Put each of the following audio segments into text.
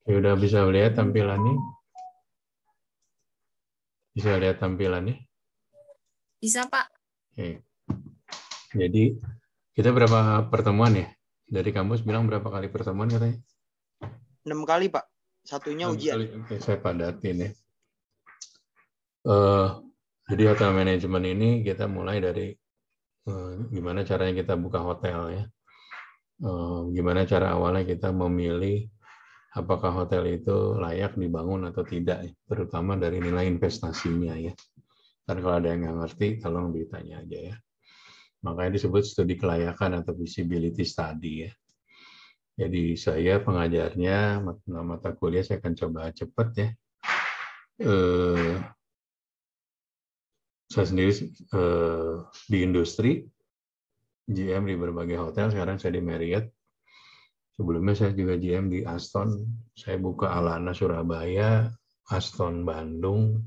Ya, udah bisa lihat tampilannya? Bisa lihat tampilannya? Bisa, Pak. Oke. Jadi kita berapa pertemuan ya? Dari kampus bilang berapa kali pertemuan katanya? 6 kali, Pak. Satunya 6 ujian. kali. Oke, saya padatin ya. Jadi hotel manajemen ini kita mulai dari gimana caranya kita buka hotel ya. Gimana cara awalnya kita memilih apakah hotel itu layak dibangun atau tidak, ya. Terutama dari nilai investasinya ya. Karena kalau ada yang nggak ngerti, tolong ditanya aja ya. Makanya disebut studi kelayakan atau visibility study ya. Jadi saya pengajarnya, mata kuliah saya akan coba cepat ya. Saya sendiri di industri, GM di berbagai hotel, sekarang saya di Marriott. Sebelumnya saya juga GM di Aston, saya buka Alana Surabaya, Aston Bandung,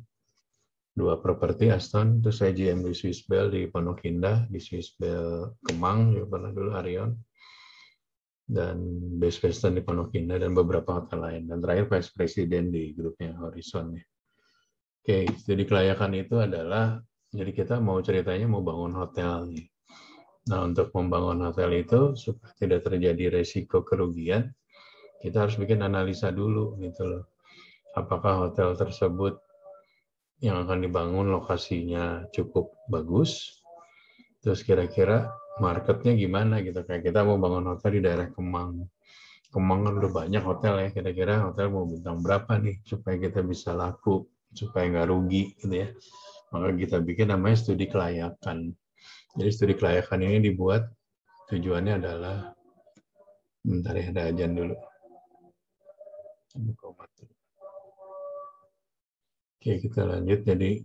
2 properti Aston, terus saya GM di Swiss Bell di Pondok Indah, di Swiss Bell Kemang, juga pernah dulu Arion, dan Best Western di Pondok Indah, dan beberapa hotel lain. Dan terakhir Vice President di grupnya Horizon. Ya. Oke, jadi kelayakan itu adalah, jadi kita mau ceritanya mau bangun hotel. Nih. Nah, untuk membangun hotel itu, supaya tidak terjadi resiko kerugian, kita harus bikin analisa dulu gitu loh. Apakah hotel tersebut yang akan dibangun lokasinya cukup bagus, terus kira-kira marketnya gimana gitu. Kayak kita mau bangun hotel di daerah Kemang. Kemang kan udah banyak hotel ya, kira-kira hotel mau bintang berapa nih supaya kita bisa laku, supaya nggak rugi gitu ya. Maka kita bikin namanya studi kelayakan. Jadi studi kelayakan ini dibuat, tujuannya adalah, bentar ya, ada ajan dulu. Oke, kita lanjut. Jadi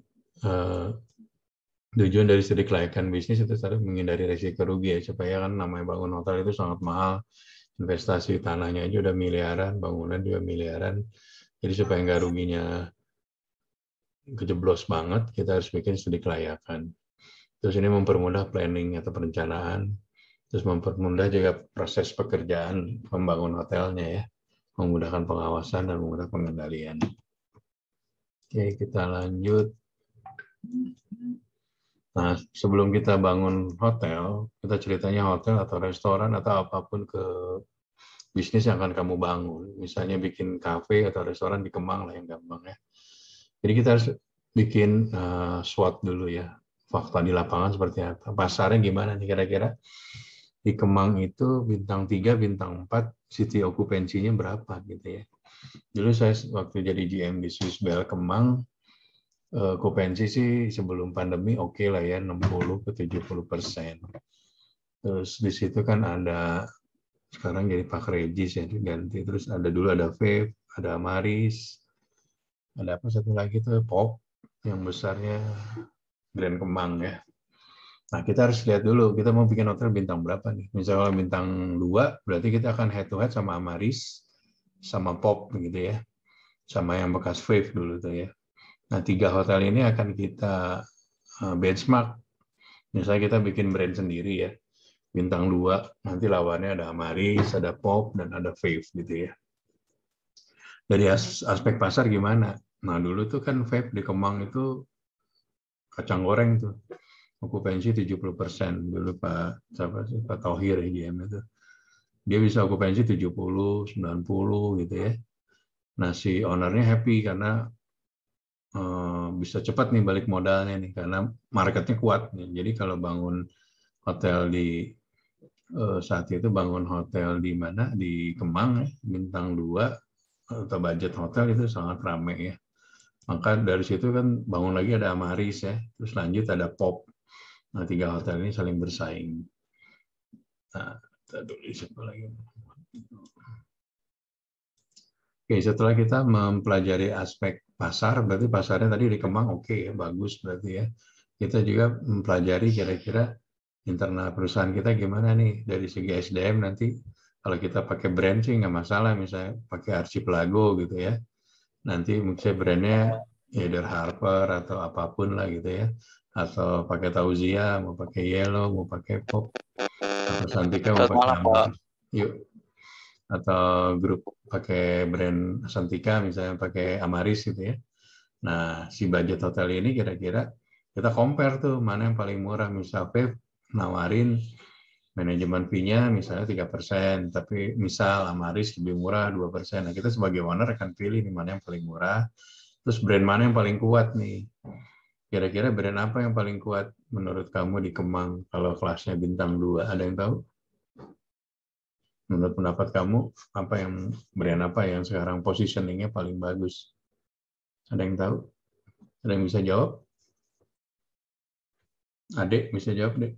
tujuan dari studi kelayakan bisnis itu harus menghindari risiko rugi ya, supaya kan namanya bangun hotel itu sangat mahal, investasi tanahnya aja udah miliaran, bangunan juga miliaran, jadi supaya nggak ruginya kejeblos banget, kita harus bikin studi kelayakan. Terus ini mempermudah planning atau perencanaan, terus mempermudah juga proses pekerjaan membangun hotelnya ya, memudahkan pengawasan dan memudahkan pengendalian. Oke, kita lanjut. Nah, sebelum kita bangun hotel, kita ceritanya hotel atau restoran atau apapun ke bisnis yang akan kamu bangun. Misalnya bikin kafe atau restoran di Kemang lah yang gampang ya. Jadi kita harus bikin SWOT dulu ya. Fakta di lapangan seperti apa. Pasarnya gimana nih kira-kira. Di Kemang itu bintang 3, bintang 4, city occupancy-nya berapa gitu ya. Dulu saya waktu jadi GM di Swiss Bell Kemang, okupansi sih sebelum pandemi oke lah ya, 60 ke 70%. Terus di situ kan ada, sekarang jadi Pak Regis ya diganti, terus ada dulu ada Vape, ada Amaris, ada apa satu lagi tuh Pop yang besarnya Grand Kemang ya. Nah kita harus lihat dulu kita mau bikin hotel bintang berapa nih. Misalnya kalau bintang 2 berarti kita akan head to head sama Amaris, sama Pop gitu ya, sama yang bekas Vape dulu tuh ya. Nah 3 hotel ini akan kita benchmark. Misalnya kita bikin brand sendiri ya, bintang 2, nanti lawannya ada Amaris, ada Pop, dan ada Vape gitu ya. Dari aspek pasar gimana? Nah dulu tuh kan vape di Kemang itu kacang goreng tuh, okupansi 70%. Dulu Pak Thohir GM itu. Dia bisa okupansi 70, 90 gitu ya. Nah si ownernya happy karena bisa cepat nih balik modalnya nih, karena marketnya kuat nih. Jadi kalau bangun hotel di saat itu bangun hotel di mana? Di Kemang ya, bintang 2 atau budget hotel itu sangat ramai ya. Maka dari situ kan bangun lagi ada Amaris ya, terus lanjut ada Pop. Nah 3 hotel ini saling bersaing. Nah, kita tulis apa lagi? Oke, setelah kita mempelajari aspek pasar, berarti pasarnya tadi di Kemang oke ya, bagus berarti ya. Kita juga mempelajari kira-kira internal perusahaan kita gimana nih dari segi SDM. Nanti kalau kita pakai brand sih nggak masalah, misalnya pakai Archipelago gitu ya. Nanti misalnya brandnya either Harper atau apapun lah gitu ya. Atau pakai Tauzia, mau pakai Yellow, mau pakai Pop, atau Santika mau pakai Amaris. Yuk. atau grup pakai brand Santika misalnya pakai Amaris gitu ya. Nah, si budget hotel ini kira-kira kita compare tuh mana yang paling murah. Misalnya nawarin manajemen fee-nya misalnya 3%, tapi misal Amaris lebih murah 2%. Nah, kita sebagai owner akan pilih nih mana yang paling murah, terus brand mana yang paling kuat nih. Kira-kira brand apa yang paling kuat menurut kamu di Kemang kalau kelasnya bintang 2? Ada yang tahu? Menurut pendapat kamu, brand apa yang sekarang positioning-nya paling bagus? Ada yang tahu? Ada yang bisa jawab? Adek bisa jawab, Dek.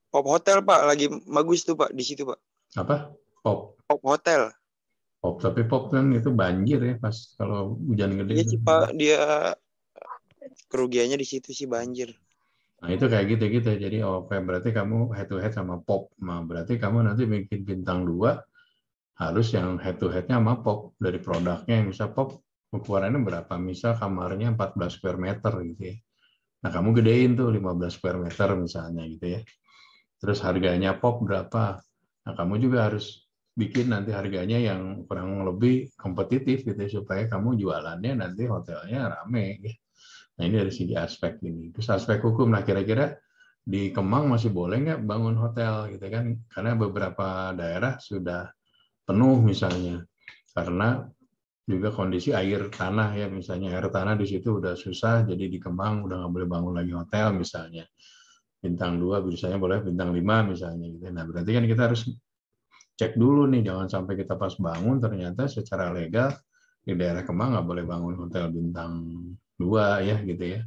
Pop Hotel Pak, lagi bagus tuh Pak di situ Pak. Apa? Pop. Pop Hotel. Pop, tapi Pop kan itu banjir ya pas kalau hujan gede. Iya sih Pak, dia kerugiannya di situ sih banjir. Nah, itu kayak gitu-gitu. Jadi, berarti kamu head to head sama Pop. Nah, berarti kamu nanti bikin bintang 2 harus yang head to head-nya sama Pop dari produknya. Misal Pop ukurannya berapa? Misal kamarnya 14 square meter gitu ya. Nah, kamu gedein tuh 15 square meter misalnya gitu ya. Terus harganya Pop berapa? Nah, kamu juga harus bikin nanti harganya yang kurang lebih kompetitif gitu ya, supaya kamu jualannya nanti hotelnya rame. Ya. Nah, ini dari segi aspek ini. Terus aspek hukum, nah kira-kira di Kemang masih boleh nggak bangun hotel gitu kan? Karena beberapa daerah sudah penuh misalnya. Karena juga kondisi air tanah ya, misalnya air tanah di situ udah susah, jadi di Kemang udah nggak boleh bangun lagi hotel misalnya. Bintang 2 misalnya boleh, bintang 5 misalnya gitu. Nah, berarti kan kita harus cek dulu nih, jangan sampai kita pas bangun ternyata secara legal di daerah Kemang nggak boleh bangun hotel bintang 2 ya gitu ya.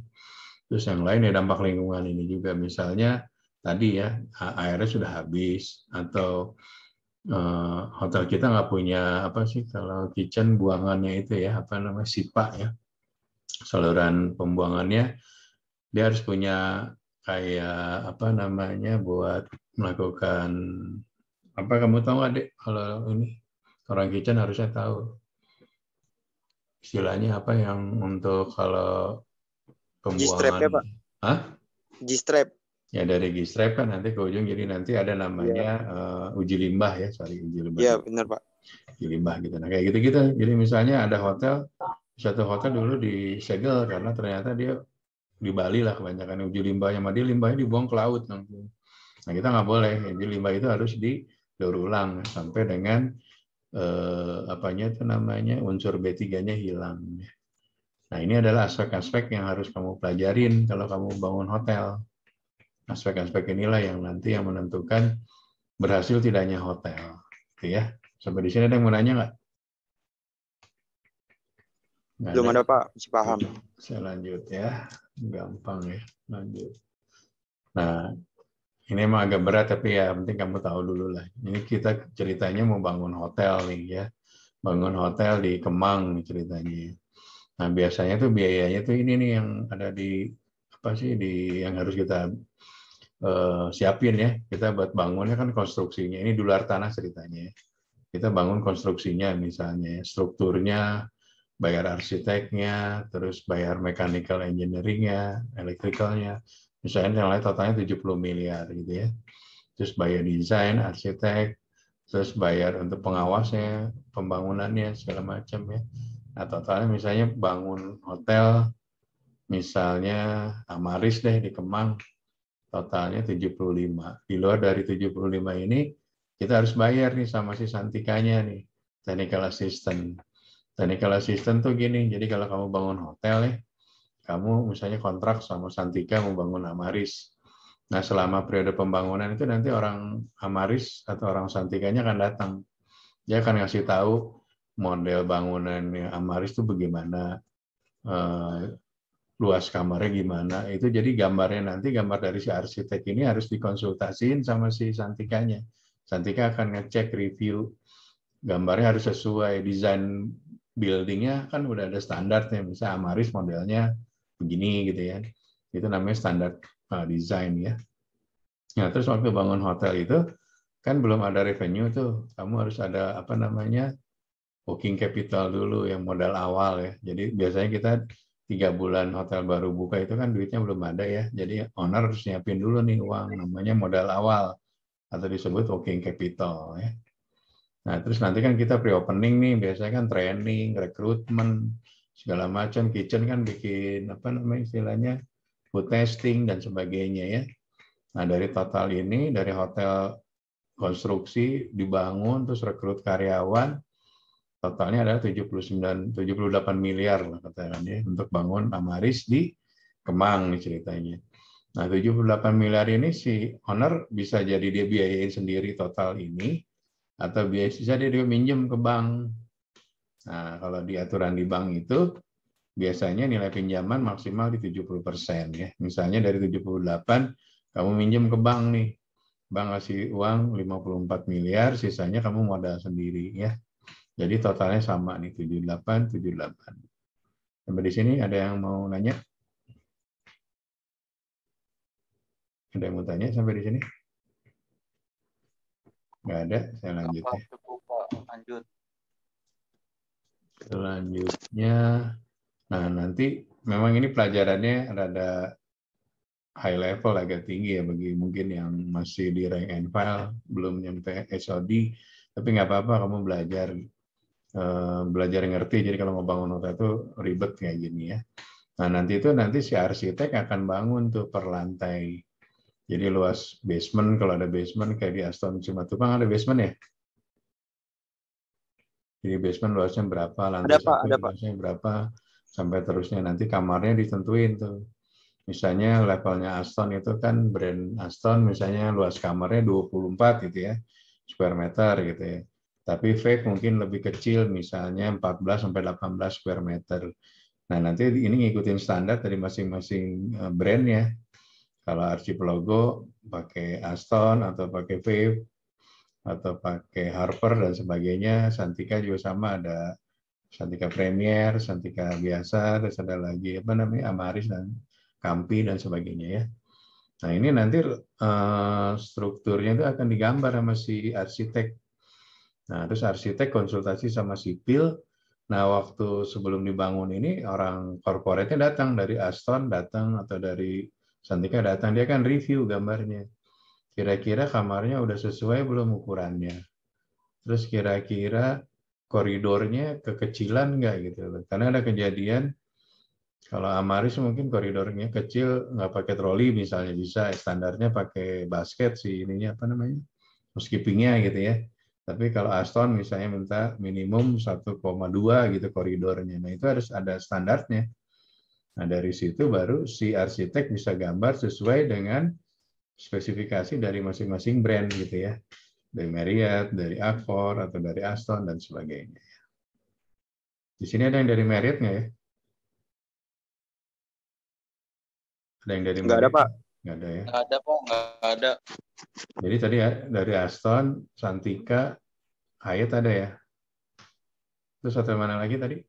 Terus yang lain ya dampak lingkungan ini juga, misalnya tadi ya airnya sudah habis, atau hotel kita nggak punya apa sih kalau kitchen buangannya itu ya, apa namanya, SIPA ya, saluran pembuangannya, dia harus punya kayak apa namanya buat melakukan apa, kamu tahu nggak Dek, kalau ini orang kitchen harusnya tahu istilahnya apa yang untuk kalau G-strap-nya Pak. pembuangan. Hah? G-strap. Ya dari G-strap kan nanti ke ujung, jadi nanti ada namanya uji limbah ya, uji limbah. Iya benar Pak. Uji limbah gitu. Nah kayak gitu-gitu. Jadi misalnya ada hotel, satu hotel dulu disegel karena ternyata dia di Bali lah kebanyakan uji limbahnya, dia limbahnya dibuang ke laut langsung. Nah kita nggak boleh, jadi limbah itu harus didaur ulang sampai dengan apanya itu namanya unsur B3-nya hilang. Nah ini adalah aspek-aspek yang harus kamu pelajarin kalau kamu bangun hotel. Aspek-aspek inilah yang nanti yang menentukan berhasil tidaknya hotel. Oke ya. Sampai di sini ada yang mau nanya nggak? Belum ada Pak, masih paham. Saya lanjut ya. Gampang ya. Lanjut. Nah, ini emang agak berat tapi ya penting kamu tahu dulu lah. Ini kita ceritanya mau bangun hotel nih ya. Bangun hotel di Kemang nih ceritanya. Nah, biasanya tuh biayanya tuh ini nih yang ada di apa sih yang harus kita siapin ya. Kita buat bangunnya kan konstruksinya. Ini di luar tanah ceritanya. Kita bangun konstruksinya misalnya, strukturnya, bayar arsiteknya, terus bayar mechanical engineering-nya, electrical-nya. Misalnya yang lain totalnya 70 miliar gitu ya. Terus bayar desain, arsitek, terus bayar untuk pengawasnya, pembangunannya, segala macam ya. Nah, totalnya misalnya bangun hotel, misalnya Amaris deh di Kemang, totalnya 75. Di luar dari 75 ini, kita harus bayar nih sama si Santikanya nih, technical assistant. Technical assistant tuh gini, jadi kalau kamu bangun hotel ya, kamu misalnya kontrak sama Santika mau bangun Amaris. Nah, selama periode pembangunan itu nanti orang Amaris atau orang Santikanya akan datang. Dia akan ngasih tahu model bangunannya Amaris itu bagaimana, luas kamarnya gimana. Itu jadi gambarnya nanti, gambar dari si arsitek ini harus dikonsultasiin sama si Santikanya. Santika akan ngecek, review, gambarnya harus sesuai, desain buildingnya kan udah ada standarnya, misalnya Amaris modelnya begini gitu ya. Itu namanya standar desain ya. Nah, terus waktu bangun hotel itu kan belum ada revenue tuh, kamu harus ada apa namanya working capital dulu yang modal awal ya. Jadi biasanya kita 3 bulan hotel baru buka itu kan duitnya belum ada ya. Jadi owner harus nyiapin dulu nih uang, namanya modal awal atau disebut working capital ya. Nah, terus nanti kan kita pre-opening nih, biasanya kan training, rekrutmen, segala macam. Kitchen kan bikin apa namanya istilahnya food testing dan sebagainya ya. Nah, dari total ini, dari hotel konstruksi dibangun, terus rekrut karyawan, totalnya adalah 78 miliar lah katanya untuk bangun Amaris di Kemang nih ceritanya. Nah, 78 miliar ini si owner bisa jadi dia biayain sendiri total ini, atau bisa dia minjem ke bank. Nah, kalau di aturan di bank itu biasanya nilai pinjaman maksimal di 70% ya. Misalnya dari 78 kamu minjem ke bank nih. Bank kasih uang 54 miliar, sisanya kamu modal sendiri ya. Jadi totalnya sama nih 78 78. Sampai di sini ada yang mau nanya? Ada yang mau tanya sampai di sini? Nggak ada, saya lanjut ya. Cukup, Pak. Lanjut. Selanjutnya, nah nanti memang ini pelajarannya rada high level, agak tinggi ya bagi mungkin yang masih di rank and file, belum nyampe SOD, tapi nggak apa-apa kamu belajar ngerti. Jadi kalau mau bangun hotel itu ribet kayak gini ya. Nah nanti si arsitek akan bangun tuh per lantai. Jadi luas basement, kalau ada basement kayak di Aston Simatupang ada basement ya. Jadi basement luasnya berapa, lantai satu luasnya berapa, sampai terusnya nanti kamarnya ditentuin tuh. Misalnya levelnya Aston itu kan brand Aston, misalnya luas kamarnya 24 gitu ya, square meter gitu ya. Tapi Fake mungkin lebih kecil, misalnya 14 sampai 18 square meter. Nah, nanti ini ngikutin standar dari masing-masing brand ya. Kalau Archipelago pakai Aston atau pakai Fake atau pakai Harper dan sebagainya. Santika juga sama, ada Santika Premier, Santika biasa, terus ada lagi apa namanya Amaris dan Kampi dan sebagainya ya. Nah ini nanti strukturnya itu akan digambar sama si arsitek. Nah terus arsitek konsultasi sama sipil. Nah waktu sebelum dibangun ini orang korporatnya datang dari Aston datang atau dari Santika datang, dia kan review gambarnya. Kira-kira kamarnya udah sesuai belum ukurannya. Terus kira-kira koridornya kekecilan nggak gitu. Karena ada kejadian kalau Amaris mungkin koridornya kecil, nggak pakai troli misalnya, bisa standarnya pakai basket sih ininya apa namanya, housekeepingnya gitu ya. Tapi kalau Aston misalnya minta minimum 1,2 gitu koridornya. Nah itu harus ada standarnya. Nah dari situ baru si arsitek bisa gambar sesuai dengan spesifikasi dari masing-masing brand gitu ya. Dari Marriott, dari Accor, atau dari Aston, dan sebagainya. Di sini ada yang dari Marriott nggak ya? Ada yang dari Nggak ada, Pak. Nggak ada ya? Nggak ada, Pak. Nggak ada. Jadi tadi ya, dari Aston, Santika, Hyatt ada ya? Terus hotel mana lagi tadi?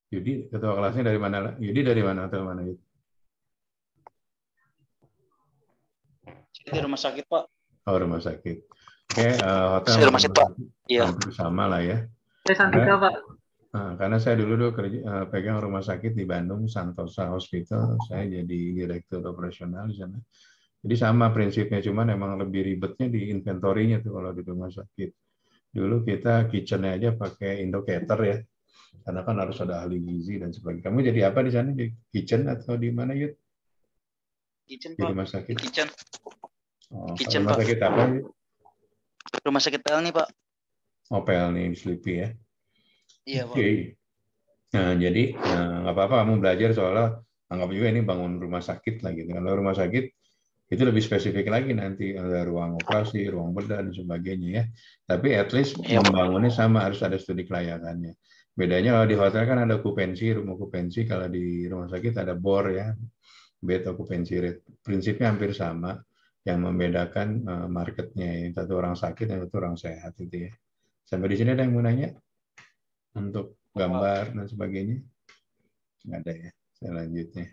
Yudi, ketua kelasnya dari mana? Yudi dari mana? Hotel mana? Yudi? Di rumah sakit, Pak. Oh, rumah sakit. Oke, hotel Saya rumah sakit, Pak. Iya. hampir sama lah ya. Saya Santika, Pak. Karena saya dulu kerja, pegang rumah sakit di Bandung, Santosa Hospital, saya jadi direktur operasional di sana. Jadi sama prinsipnya, cuman emang lebih ribetnya di inventorinya tuh kalau di rumah sakit. Dulu kita kitchen-nya aja pakai Indocater ya, karena kan harus ada ahli gizi dan sebagainya. Kamu jadi apa di sana? Di kitchen atau di mana, Yud? Kitchen, Di Pak. rumah sakit? Di kitchen. Oh, Kitchen, rumah Pak. sakit apa? Yud? Rumah sakit Pelni, Pak. Oh, Pelni, Sleepy ya. Iya, Pak. Oke. Nah, jadi nggak apa-apa kamu belajar soalnya anggap juga ini bangun rumah sakit lah gitu. Kalau rumah sakit itu lebih spesifik lagi nanti ada ruang operasi, ruang bedah dan sebagainya ya. Tapi at least membangunnya sama, harus ada studi kelayakannya. Bedanya kalau di hotel kan ada okupansi, rumah okupansi, kalau di rumah sakit ada bor ya, bed occupancy rate. Prinsipnya hampir sama. Yang membedakan marketnya, yang satu orang sakit, yang satu orang sehat itu ya. Sampai di sini ada yang mau nanya untuk gambar dan sebagainya? Nggak ada ya. Saya lanjutnya.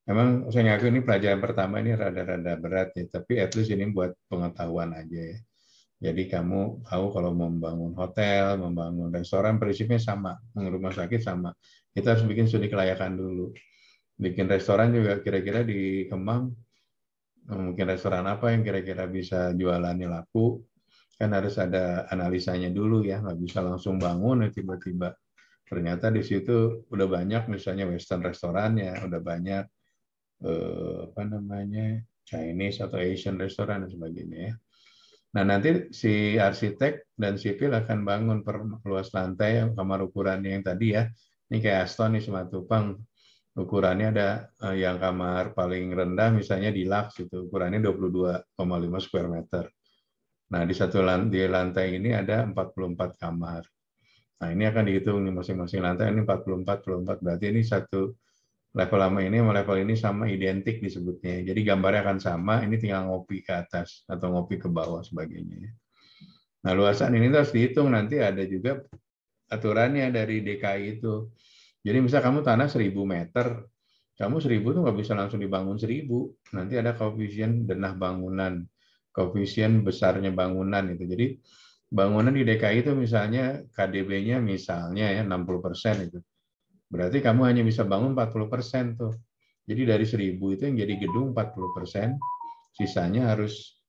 Memang saya ngaku ini pelajaran pertama ini rada-rada berat ya, tapi at least ini buat pengetahuan aja ya. Jadi kamu tahu kalau membangun hotel, membangun restoran, prinsipnya sama, rumah sakit sama. Kita harus bikin studi kelayakan dulu. Bikin restoran juga kira-kira di Kemang mungkin restoran apa yang kira-kira bisa jualannya laku, kan harus ada analisanya dulu ya, nggak bisa langsung bangun tiba-tiba ternyata di situ udah banyak misalnya Western restorannya, udah banyak apa namanya Chinese atau Asian restoran dan sebagainya ya. Nah nanti si arsitek dan sipil akan bangun perluas lantai kamar ukurannya yang tadi ya. Ini kayak Aston nih Simatupang, ukurannya ada yang kamar paling rendah misalnya di Lux itu ukurannya 22,5 square meter. Nah di lantai ini ada 44 kamar. Nah ini akan dihitung nih masing-masing lantai ini 44 berarti ini satu level lama ini sama level ini sama identik disebutnya. Jadi gambarnya akan sama, ini tinggal ngopi ke atas atau ngopi ke bawah sebagainya. Nah luasan ini harus dihitung nanti ada juga aturannya dari DKI itu. Jadi misal kamu tanah 1000 meter, kamu 1000 tuh nggak bisa langsung dibangun 1000. Nanti ada koefisien denah bangunan, koefisien besarnya bangunan itu. Jadi bangunan di DKI itu misalnya KDB-nya misalnya ya 60% itu. Berarti kamu hanya bisa bangun 40% tuh. Jadi dari 1000 itu yang jadi gedung 40%, sisanya harus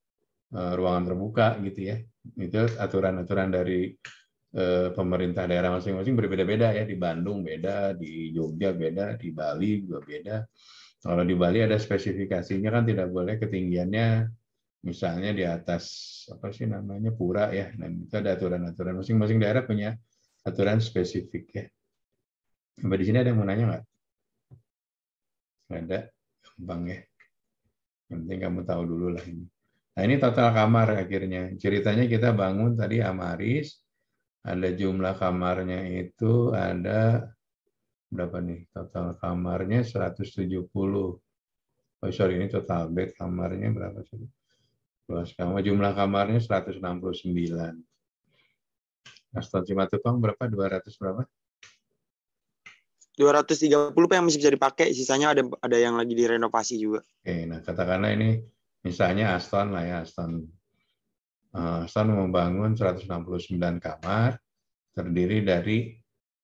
ruangan terbuka gitu ya. Itu aturan-aturan dari pemerintah daerah masing-masing berbeda-beda ya. Di Bandung beda, di Jogja beda, di Bali juga beda. Kalau di Bali ada spesifikasinya kan tidak boleh ketinggiannya misalnya di atas apa sih namanya pura ya. Dan itu ada aturan-aturan masing-masing daerah punya aturan spesifik ya. Sampai di sini ada yang mau nanya nggak? Nggak ada, gampang ya. Yang penting kamu tahu dulu lah ini. Nah ini total kamar akhirnya. Ceritanya kita bangun tadi Amaris, ada jumlah kamarnya itu ada berapa nih? Total kamarnya 170. Oh sorry, ini total bed kamarnya berapa sih? Luas kamar, jumlah kamarnya 169. Aston Simatupang berapa? 200 berapa? 230 Pak yang masih bisa dipakai, sisanya ada yang lagi direnovasi juga. Oke, nah katakanlah ini misalnya Aston lah ya, Aston membangun 169 kamar, terdiri dari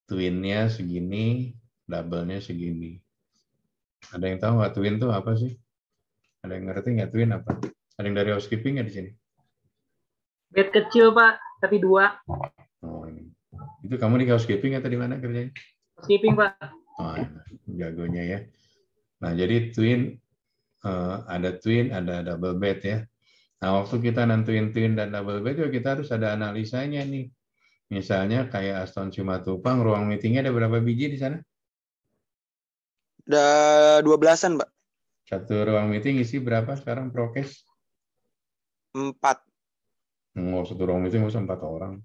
twin-nya segini, double-nya segini. Ada yang tahu nggak twin itu apa sih? Ada yang ngerti nggak twin apa? Ada yang dari housekeeping nggak di sini? Bed kecil Pak, tapi 2. Oh ini. Itu kamu di housekeeping atau di mana kerjanya? Housekeeping Pak. Oh, jagonya ya. Nah jadi twin ada twin, ada double bed ya. Nah waktu kita nentuin twin dan double bed juga kita harus ada analisanya nih. Misalnya kayak Aston Simatupang, ruang meetingnya ada berapa biji di sana? Ada 12-an, Mbak. Satu ruang meeting isi berapa sekarang prokes? 4. Satu ruang meeting usah 4 orang.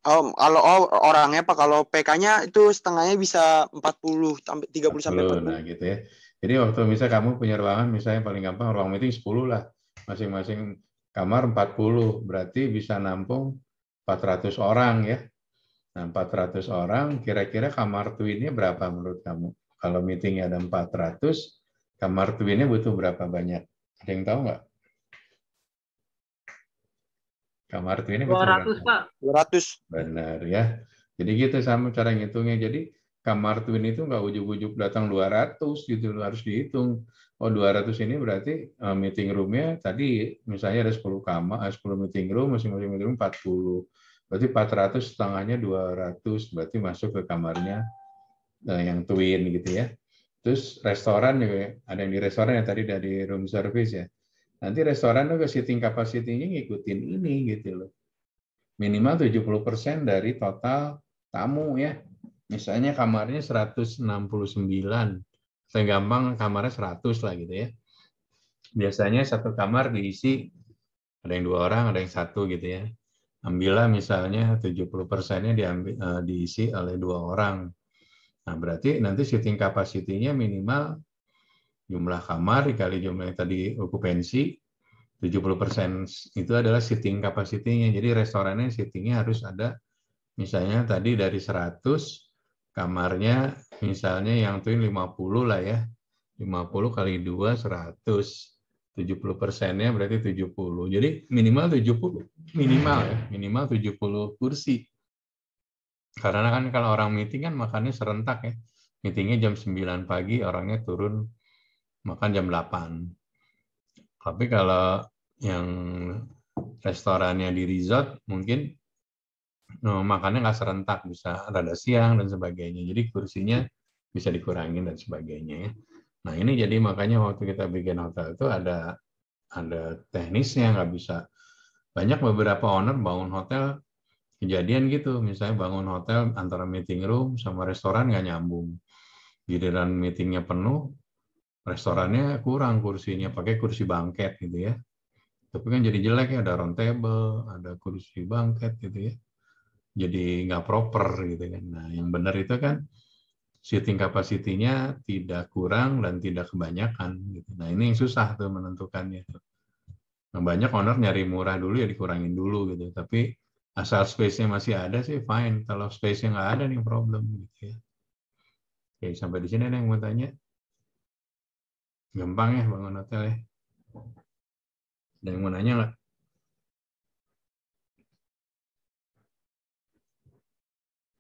Oh, kalau orangnya Pak, kalau PK-nya itu setengahnya bisa 40 sampai 30 sampai 40. Nah, gitu ya. Jadi waktu misalnya kamu punya ruangan misalnya paling gampang ruang meeting 10 lah. Masing-masing kamar 40, berarti bisa nampung 400 orang ya. Nah, 400 orang kira-kira kamar twinnya berapa menurut kamu? Kalau meetingnya ada 400, kamar twinnya butuh berapa banyak? Ada yang tahu nggak? Kamar twinnya butuh 200 berapa? Pak. 200. Benar ya. Jadi gitu sama cara ngitungnya. Jadi kamar twin itu nggak ujuk-ujuk datang 200 gitu, harus dihitung. Oh 200 ini berarti meeting room-nya tadi misalnya ada 10 kamar, 10 meeting room, masing-masing meeting room 40. Berarti 400 setengahnya 200, berarti masuk ke kamarnya yang twin gitu ya. Terus restoran juga, ada yang di restoran yang tadi dari room service ya. Nanti restoran juga seating capacity-nya ngikutin ini gitu loh. Minimal 70% dari total tamu ya. Misalnya kamarnya 169. Saya gampang kamarnya 100 lah gitu ya. Biasanya satu kamar diisi ada yang 2 orang, ada yang 1 gitu ya. Ambillah misalnya 70%-nya diisi oleh 2 orang. Nah, berarti nanti seating capacity-nya minimal jumlah kamar dikali jumlah yang tadi okupansi 70% itu adalah seating capacity-nya. Jadi restorannya seating-nya harus ada misalnya tadi dari 100 kamarnya misalnya yang twin 50 lah ya. 50 kali 2 100. 70%-nya berarti 70. Jadi minimal 70 minimal ya, minimal 70 kursi. Karena kan kalau orang meeting kan makannya serentak ya. Meetingnya jam 9 pagi, orangnya turun makan jam 8. Tapi kalau yang restorannya di resort mungkin makannya nggak serentak, bisa rada siang dan sebagainya. Jadi kursinya bisa dikurangin dan sebagainya ya. Nah ini jadi makanya waktu kita bikin hotel itu ada teknisnya, nggak bisa. Banyak beberapa owner bangun hotel kejadian gitu, misalnya bangun hotel antara meeting room sama restoran nggak nyambung. Giliran meetingnya penuh, restorannya kurang kursinya, pakai kursi bangket gitu ya. Tapi kan jadi jelek ya, ada round table, ada kursi bangket gitu ya. Jadi nggak proper gitu kan. Nah yang benar itu kan seating capacity-nya tidak kurang dan tidak kebanyakan. Gitu. Nah ini yang susah tuh menentukannya. Nah, banyak owner nyari murah dulu ya dikurangin dulu gitu. Tapi asal space-nya masih ada sih fine. Kalau space-nya nggak ada nih problem gitu ya. Oke, sampai di sini ada yang mau tanya? Gampang ya bangun hotel ya. Ada yang mau nanya nggak?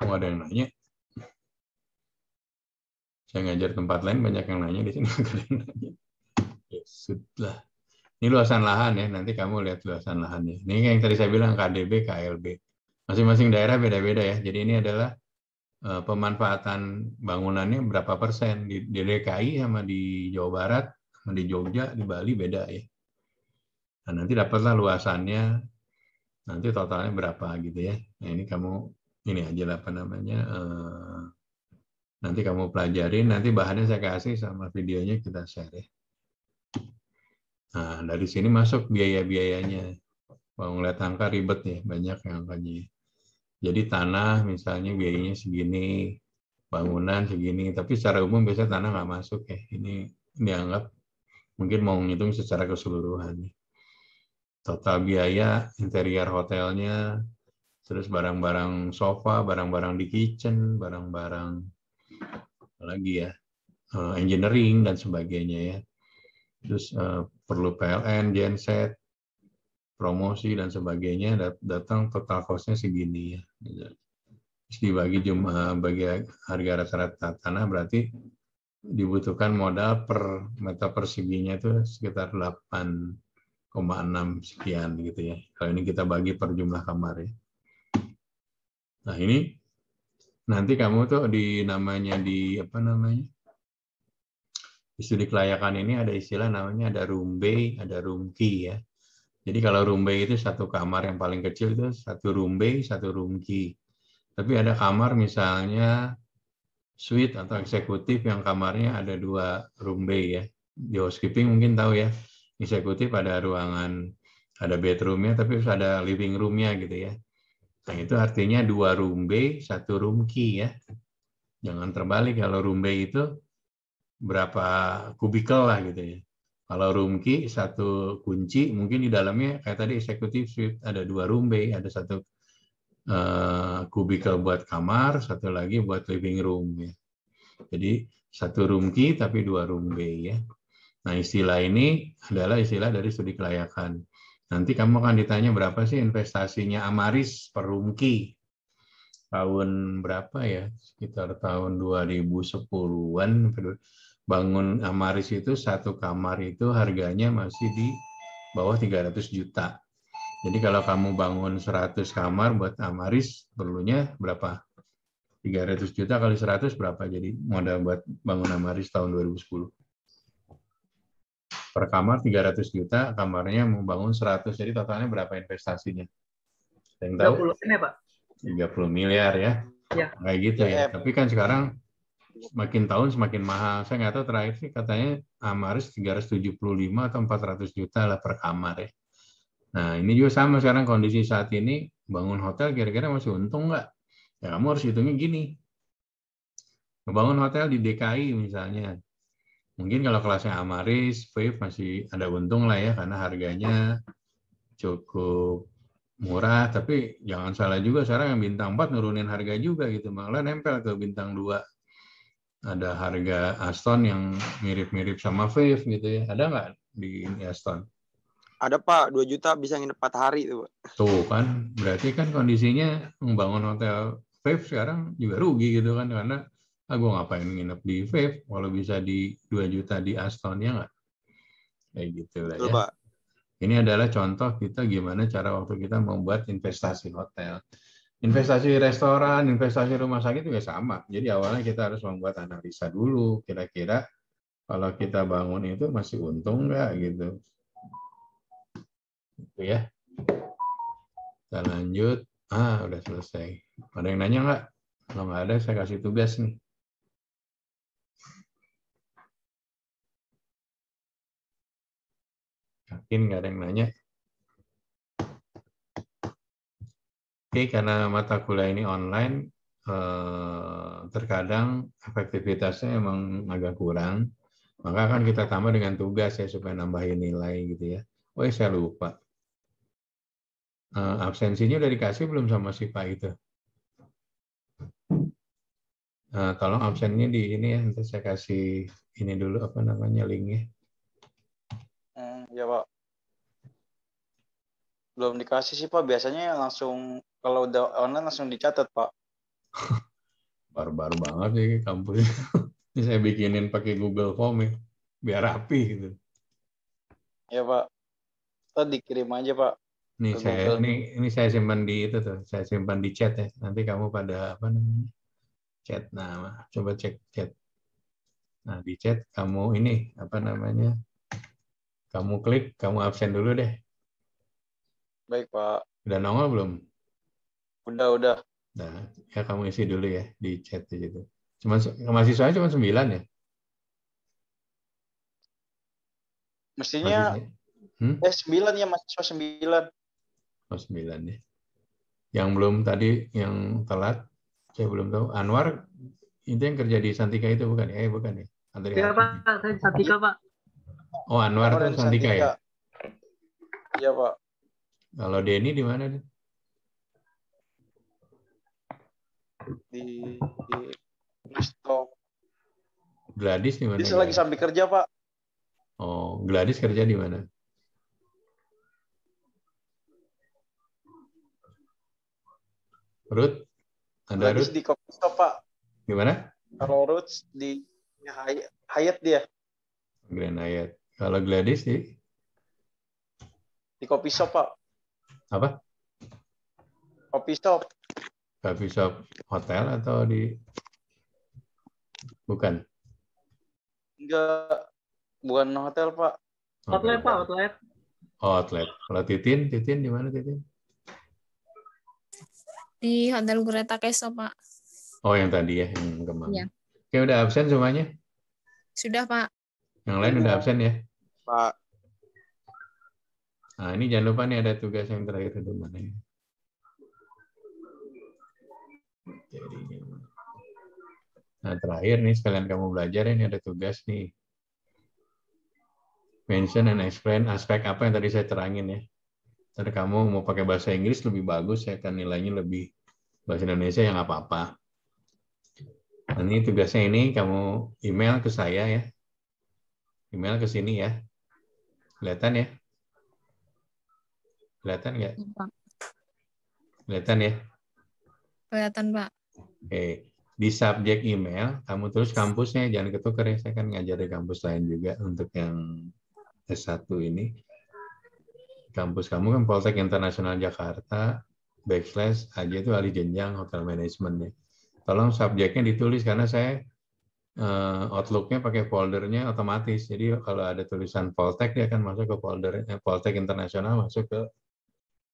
Oh, ada yang nanya. Saya ngajar tempat lain banyak yang nanya, di sini nggak ada yang nanya. Ya sudah. Ini luasan lahan ya, nanti kamu lihat luasan lahannya. Ini yang tadi saya bilang KDB, KLB. Masing-masing daerah beda-beda ya. Jadi ini adalah pemanfaatan bangunannya berapa persen. Di DKI sama di Jawa Barat, sama di Jogja, di Bali beda ya. Nah, nanti dapatlah luasannya, nanti totalnya berapa gitu ya. Nah ini kamu, ini aja lah apa namanya, nanti kamu pelajarin, nanti bahannya saya kasih sama videonya kita share ya. Nah, dari sini masuk biaya-biayanya. Kalau ngeliat angka ribet ya, banyak yang angkanya. Jadi tanah misalnya biayanya segini, bangunan segini, tapi secara umum biasanya tanah nggak masuk ya. Ini dianggap mungkin mau ngitung secara keseluruhan. Total biaya interior hotelnya, terus barang-barang sofa, barang-barang di kitchen, barang-barang lagi ya, engineering dan sebagainya ya. Terus perlu PLN, genset, promosi dan sebagainya, datang total cost-nya segini ya. Terus dibagi bagi harga rata-rata tanah berarti dibutuhkan modal per meter perseginya itu sekitar 8,6 sekian gitu ya. Kalau ini kita bagi per jumlah kamar ya. Nah ini nanti kamu tuh di apa namanya? Di studi kelayakan ini ada istilah namanya ada room bay, ada room key ya. Jadi kalau room bay itu satu kamar yang paling kecil itu satu room bay, satu room key. Tapi ada kamar misalnya suite atau eksekutif yang kamarnya ada 2 room bay ya. Di housekeeping mungkin tahu ya. Eksekutif ada ruangan, ada bedroomnya, tapi harus ada living roomnya gitu ya. Nah itu artinya 2 room bay, 1 room key ya. Jangan terbalik, kalau room bay itu berapa kubikel lah gitu ya. Kalau room key 1 kunci, mungkin di dalamnya kayak tadi executive suite ada 2 room bay, ada 1 kubikel buat kamar, 1 lagi buat living room ya. Jadi 1 room key tapi 2 room bay ya. Nah istilah ini adalah istilah dari studi kelayakan. Nanti kamu akan ditanya berapa sih investasinya Amaris per room key. Tahun berapa ya? Sekitar tahun 2010-an. Bangun Amaris itu 1 kamar itu harganya masih di bawah 300 juta. Jadi kalau kamu bangun 100 kamar buat Amaris, perlunya berapa? 300 juta kali 100 berapa? Jadi modal buat bangun Amaris tahun 2010. Per kamar 300 juta, kamarnya mau bangun 100. Jadi totalnya berapa investasinya? Yang tahu? 30 M ya, Pak? 30 miliar ya. Ya. Kayak gitu ya. Tapi kan sekarang semakin tahun semakin mahal. Saya nggak tahu terakhir sih katanya Amaris 375 atau 400 juta lah per kamar ya. Nah ini juga sama sekarang kondisi saat ini, bangun hotel kira-kira masih untung nggak? Ya kamu harus hitungnya gini. Ngebangun hotel di DKI misalnya, mungkin kalau kelasnya Amaris, Wave masih ada untung lah ya, karena harganya cukup murah, tapi jangan salah juga sekarang yang bintang 4 nurunin harga juga gitu, malah nempel ke bintang 2. Ada harga Aston yang mirip-mirip sama Wave gitu ya, ada nggak di Aston? Ada Pak, 2 juta bisa nginep 4 hari tuh Pak. Tuh kan, berarti kan kondisinya membangun hotel Wave sekarang juga rugi gitu kan, karena gue ngapain nginep di Wave kalau bisa di 2 juta di Aston ya nggak? Kayak gitulah Betul, ya. Pak. Ini adalah contoh kita gimana cara waktu kita membuat investasi hotel. Investasi restoran, investasi rumah sakit juga sama. Jadi awalnya kita harus membuat analisa dulu, kira-kira kalau kita bangun itu masih untung nggak gitu. Itu ya. Kita lanjut. Udah selesai. Ada yang nanya nggak? Kalau nggak ada, saya kasih tugas nih. Yakin nggak ada yang nanya? Oke, karena mata kuliah ini online, terkadang efektivitasnya emang agak kurang. Maka akan kita tambah dengan tugas ya, supaya nambahin nilai gitu ya. Oh ya, saya lupa. Absensinya udah dikasih belum sama si Pak itu? Tolong absennya di ini ya, nanti saya kasih ini dulu, apa namanya, linknya. Ya Pak. Belum dikasih sih Pak. Biasanya langsung kalau udah online langsung dicatat Pak. Baru-baru banget sih kampus. Ini saya bikinin pakai Google Form ya, biar rapi gitu. Ya Pak. Kita dikirim aja Pak. Nih Ke saya Google. ini saya simpan di itu tuh, saya simpan di chat ya. Nanti kamu pada apa namanya? Chat. Nah, coba cek chat. Nah, di chat kamu ini apa namanya? Kamu klik, kamu absen dulu deh. Baik Pak. Udah nongol belum? Udah. Nah, ya kamu isi dulu ya di chat di situ. Mahasiswanya cuma 9 ya? Mestinya 9 ya mahasiswa 9. Oh, 9 ya. Yang belum tadi, yang telat, saya belum tahu. Anwar, itu yang kerja di Santika itu bukan ya? Bukan ya? Iya Pak, saya di Santika Pak. Oh, Anwar itu Santika ya? Iya Pak. Kalau Denny di mana? Di Stok. Gladys di mana? Dia lagi sambil kerja Pak. Oh, Gladys kerja di mana? Ruth? Ada Gladys Ruth? di Coffee Shop Pak. Gimana? Kalau Ruth di Hyatt dia. Grand Hyatt. Kalau Gladys Di Coffee Shop Pak. apa? Coffee Shop. Coffee shop hotel atau di? Bukan. Enggak. Bukan hotel Pak. Outlet Pak, outlet. Oh, outlet. Kalau Titin di mana Titin? Di Hotel Greta Keso, Pak. Oh, yang tadi ya, yang kemarin. Iya. Oke, udah absen semuanya? Sudah, Pak. Yang lain udah absen ya? Pak. Nah, ini jangan lupa nih ada tugas yang terakhir itu mana ya? Nah, terakhir nih sekalian kamu belajar ini ada tugas nih. Mention and explain aspek apa yang tadi saya terangin ya. Ntar kamu mau pakai bahasa Inggris lebih bagus, saya akan nilainya lebih. Bahasa Indonesia yang apa-apa. Nah, ini tugasnya ini kamu email ke saya ya. Email ke sini ya. Kelihatan ya? Kelihatan nggak? Pak. Kelihatan ya? Kelihatan, Pak. Oke. Di subjek email, kamu tulis kampusnya, jangan ketukar ya. Saya kan ngajar di kampus lain juga untuk yang S1 ini. Kampus kamu kan Poltek Internasional Jakarta, / aja itu ahli jenjang hotel manajemen ya. Tolong subjeknya ditulis karena saya Outlook-nya pakai foldernya otomatis. Jadi kalau ada tulisan Poltek dia akan masuk ke folder Poltek Internasional, masuk ke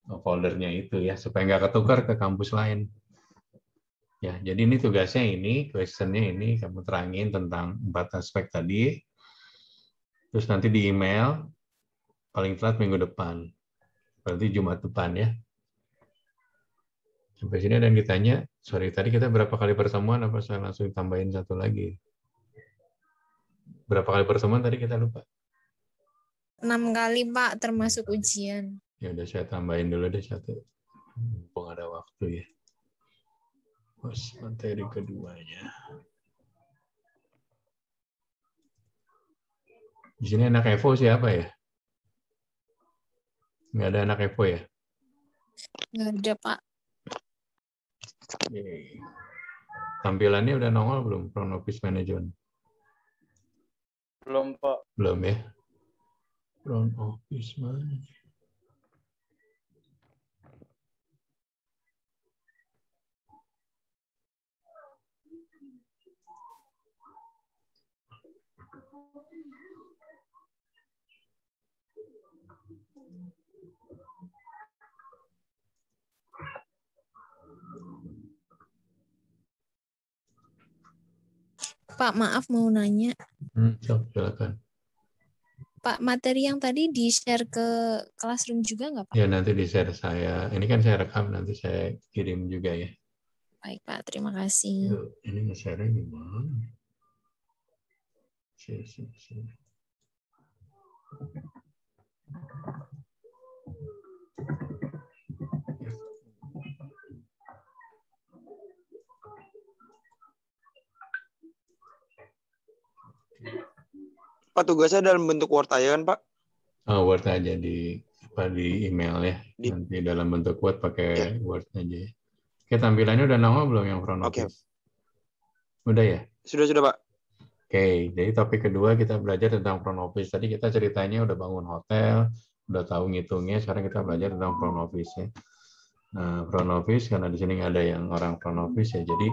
foldernya itu ya, supaya nggak ketukar ke kampus lain. Ya, jadi ini tugasnya ini, question-nya ini kamu terangin tentang 4 aspek tadi. Terus nanti di email paling telat minggu depan. Berarti Jumat depan ya. Sampai sini ada yang ditanya, sorry tadi kita berapa kali pertemuan, apa saya langsung tambahin satu lagi? Berapa kali pertemuan tadi kita lupa? 6 kali, Pak, termasuk ujian. Ya udah saya tambahin dulu deh satu. Mumpung ada waktu ya. Materi keduanya. Di sini anak Evo siapa ya? Nggak ada anak Evo ya? Nggak ada, Pak. Oke. Tampilannya udah nongol belum front office management? Belum Pak. Belum ya? Front office mana? Pak, maaf mau nanya. Silakan. Pak, materi yang tadi di-share ke Classroom juga nggak, Pak? Ya, nanti di-share saya. Ini kan saya rekam, nanti saya kirim juga ya. Baik, Pak. Terima kasih. Yuk, ini nge-share-nya gimana? Share. Pak, tugasnya dalam bentuk Word aja kan, Pak? Oh, Word aja di email ya. Nanti dalam bentuk Word pakai Word aja. Oke, tampilannya udah nongol belum yang front office? Udah ya? Sudah, Pak. Oke, jadi topik kedua kita belajar tentang front office. Tadi kita ceritanya udah bangun hotel, udah tahu ngitungnya, sekarang kita belajar tentang front office ya. Nah, front office, karena di sini nggak ada yang orang front office ya, jadi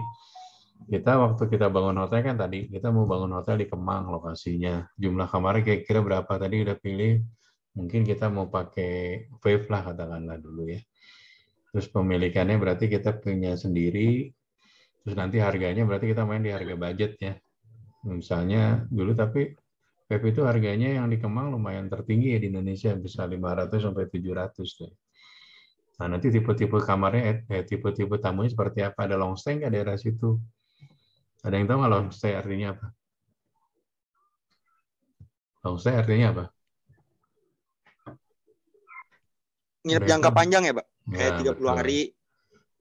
waktu kita bangun hotel kan tadi, kita mau bangun hotel di Kemang lokasinya. Jumlah kamarnya kira-kira berapa tadi udah pilih, mungkin kita mau pakai Wave lah katakanlah dulu ya. Terus pemilikannya berarti kita punya sendiri, terus nanti harganya berarti kita main di harga budget ya. Misalnya dulu tapi Wave itu harganya yang di Kemang lumayan tertinggi ya di Indonesia, bisa 500 sampai 700 tuh. Nah, nanti tipe-tipe kamarnya, tipe-tipe tamunya seperti apa? Ada long stay nggak daerah situ? Ada yang tahu nggak long stay artinya apa? Long stay artinya apa? Nginep jangka panjang ya, Pak? Kayak 30 betul. hari.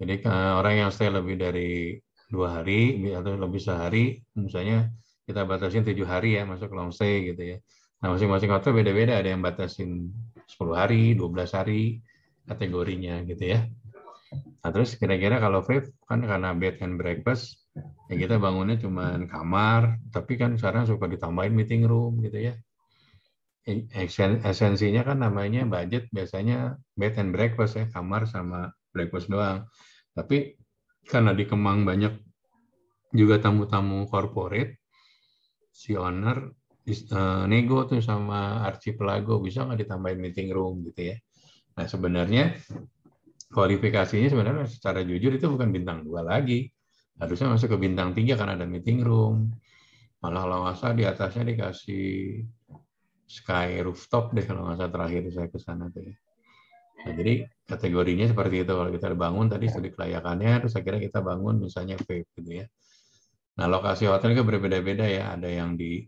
Jadi orang yang stay lebih dari 2 hari atau lebih sehari, misalnya kita batasin 7 hari ya masuk long stay gitu ya. Nah, masing-masing hotel beda-beda, ada yang batasin 10 hari, 12 hari kategorinya gitu ya. Nah, terus kira-kira kalau Wave kan karena bed and breakfast, ya kita bangunnya cuma kamar, tapi kan sekarang suka ditambahin meeting room gitu ya. Esensinya kan namanya budget biasanya bed and breakfast ya, kamar sama breakfast doang. Tapi karena di Kemang banyak juga tamu-tamu corporate, si owner nego tuh sama Archipelago, bisa nggak ditambahin meeting room gitu ya. Nah, sebenarnya kualifikasinya sebenarnya secara jujur itu bukan bintang 2 lagi. Harusnya masuk ke bintang 3 karena ada meeting room. Malah kalau nggak salah di atasnya dikasih sky rooftop deh kalau nggak salah terakhir saya ke sana tuh ya. Nah, jadi kategorinya seperti itu. Kalau kita bangun tadi studi kelayakannya, terus akhirnya kita bangun misalnya Wave gitu ya. Nah, lokasi hotel itu berbeda-beda ya. Ada yang di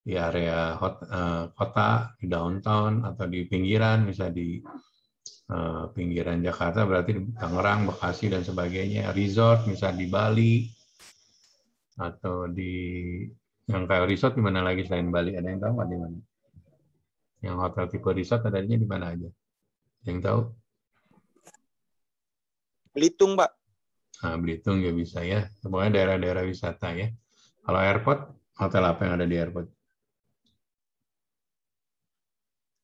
area kota, di downtown, atau di pinggiran, misalnya di pinggiran Jakarta, berarti di Tangerang, Bekasi, dan sebagainya. Resort, misalnya di Bali, atau di yang kayak resort di mana lagi selain Bali? Ada yang tahu nggak di mana? Yang hotel tipe resort adanya di mana aja? Yang tahu? Belitung, Pak. Nah, Belitung ya bisa ya. Pokoknya daerah-daerah wisata ya. Kalau airport, hotel apa yang ada di airport?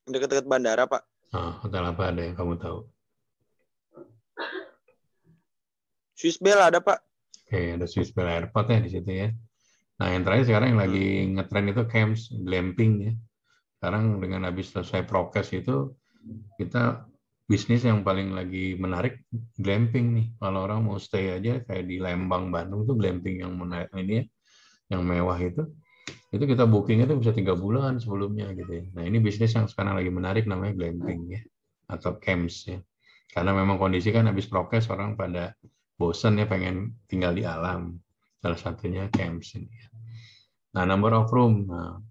Dekat-dekat bandara, Pak. Nah, hotel apa ada yang kamu tahu? Swiss Bell ada, Pak. Oke, ada Swiss Bell Airport ya di situ ya. Nah, yang terakhir sekarang yang lagi ngetren itu camps, glamping ya. Sekarang dengan habis selesai prokes itu, kita bisnis yang paling lagi menarik glamping nih. Kalau orang mau stay aja kayak di Lembang, Bandung tuh glamping yang menarik ini ya, yang mewah itu kita booking itu bisa 3 bulan sebelumnya gitu ya. Nah, ini bisnis yang sekarang lagi menarik namanya glamping ya, atau camps ya. Karena memang kondisi kan habis prokes orang pada bosan ya, pengen tinggal di alam. Salah satunya camps ini. Nah, number of room. Nah,